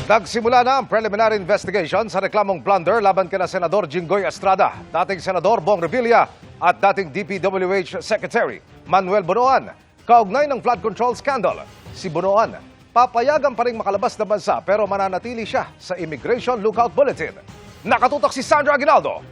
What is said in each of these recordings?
Nagsimula na ang preliminary investigation sa reklamong plunder laban kina Senador Jinggoy Estrada, dating Senador Bong Revilla at dating DPWH Secretary Manuel Bunoan. Kaugnay ng flood control scandal, si Bunoan papayagan pa rin makalabas na bansa pero mananatili siya sa Immigration Lookout Bulletin. Nakatutok si Sandra Aguinaldo.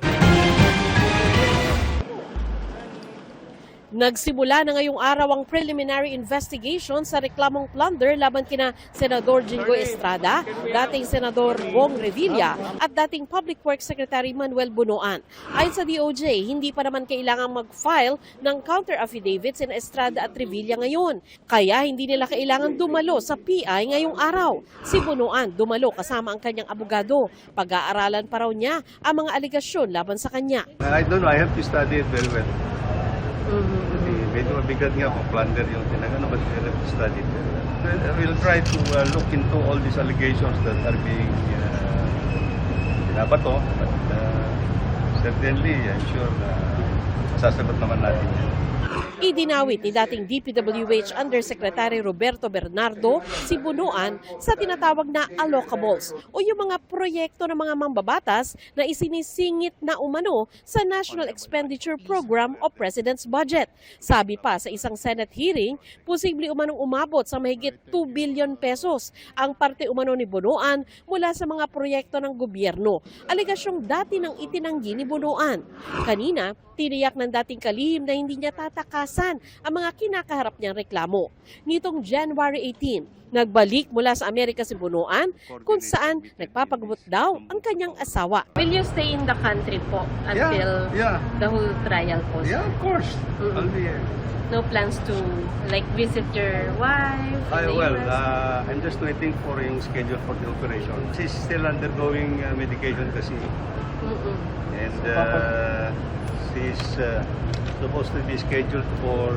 Nagsimula na ngayong araw ang preliminary investigation sa reklamong plunder laban kina Senador Jinggoy Estrada, dating Senador Bong Revilla at dating Public Works Secretary Manuel Bunoan. Ayon sa DOJ, hindi pa naman kailangang mag-file ng counter-affidavit sina Estrada at Revilla ngayon. Kaya hindi nila kailangan dumalo sa PI ngayong araw. Si Bunoan dumalo kasama ang kanyang abogado. Pag-aaralan pa raw niya ang mga aligasyon laban sa kanya. I don't know, I have to study it very well. Kasi medyo mabigat nga kung plunder yung tinagano, but I have to study it. We'll try to look into all these allegations that are being binabato, but certainly I'm sure masasagot naman natin yan. Idinawit ni dating DPWH Undersecretary Roberto Bernardo si Bunoan sa tinatawag na allocables o yung mga proyekto ng mga mambabatas na isinisingit na umano sa National Expenditure Program o President's Budget. Sabi pa sa isang Senate hearing, posible umanong umabot sa mahigit 2 billion pesos ang parte umano ni Bunoan mula sa mga proyekto ng gobyerno. Aligasyong dati nang itinanggi ni Bunoan. Kanina, tiniyak ng dating kalihim na hindi niya tatakasan ang mga kinakaharap niyang reklamo. Nitong January 18, nagbalik mula sa Amerika si Bunoan kung saan nagpapagubot daw ang kanyang asawa. Will you stay in the country po until the whole trial po? Yeah, of course. I'll be here. No plans to like visit your wife? I'm just waiting for yung schedule for the operation. She's still undergoing medication kasi. And she's supposed to be scheduled for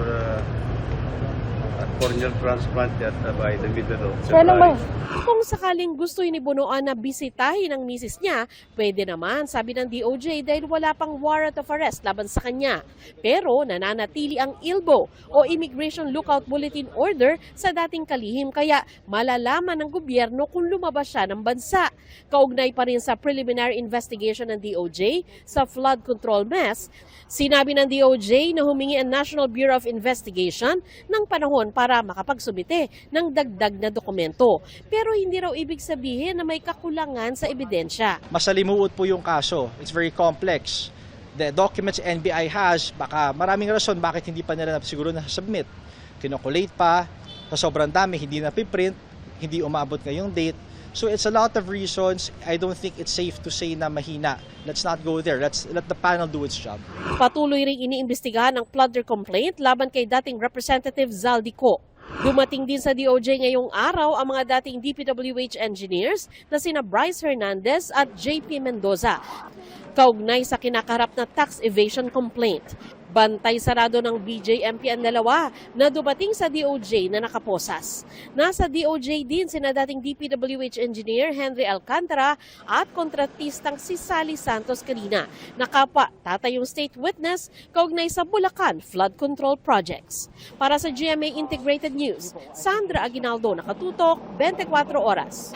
corneal transplant by the middle of February. Kung sakaling gusto ni Bunoan na bisitahin ang misis niya, pwede naman, sabi ng DOJ, dahil wala pang warrant of arrest laban sa kanya. Pero nananatili ang ILBO o Immigration Lookout Bulletin Order sa dating kalihim, kaya malalaman ng gobyerno kung lumabas siya ng bansa. Kaugnay pa rin sa preliminary investigation ng DOJ sa flood control mess, sinabi ng DOJ na humingi ang National Bureau of Investigation ng panahon para makapagsumite ng dagdag na dokumento. Pero hindi raw ibig sabihin na may kakulangan sa ebidensya. Masalimuot po yung kaso. It's very complex. The documents NBI has, baka maraming rason bakit hindi pa nila siguro na-submit. Kinokulate pa, sa sobrang dami, hindi na-print, hindi umabot ngayong date. So it's a lot of reasons. I don't think it's safe to say na mahina. Let's not go there. Let the panel do its job. Patuloy ring iniimbestigahan ang plunder complaint laban kay dating Representative Zaldico. Dumating din sa DOJ ngayong araw ang mga dating DPWH engineers na sina Bryce Hernandez at JP Mendoza. Kaugnay sa kinakaharap na tax evasion complaint. Bantay sarado ng BJMP ang dalawa na dumating sa DOJ na nakaposas. Nasa DOJ din sina dating DPWH engineer Henry Alcantara at kontratistang si Sally Santos Carina. Nakapa tatayong state witness kaugnay sa Bulacan flood control projects. Para sa GMA Integrated News, Sandra Aguinaldo, nakatutok 24 oras.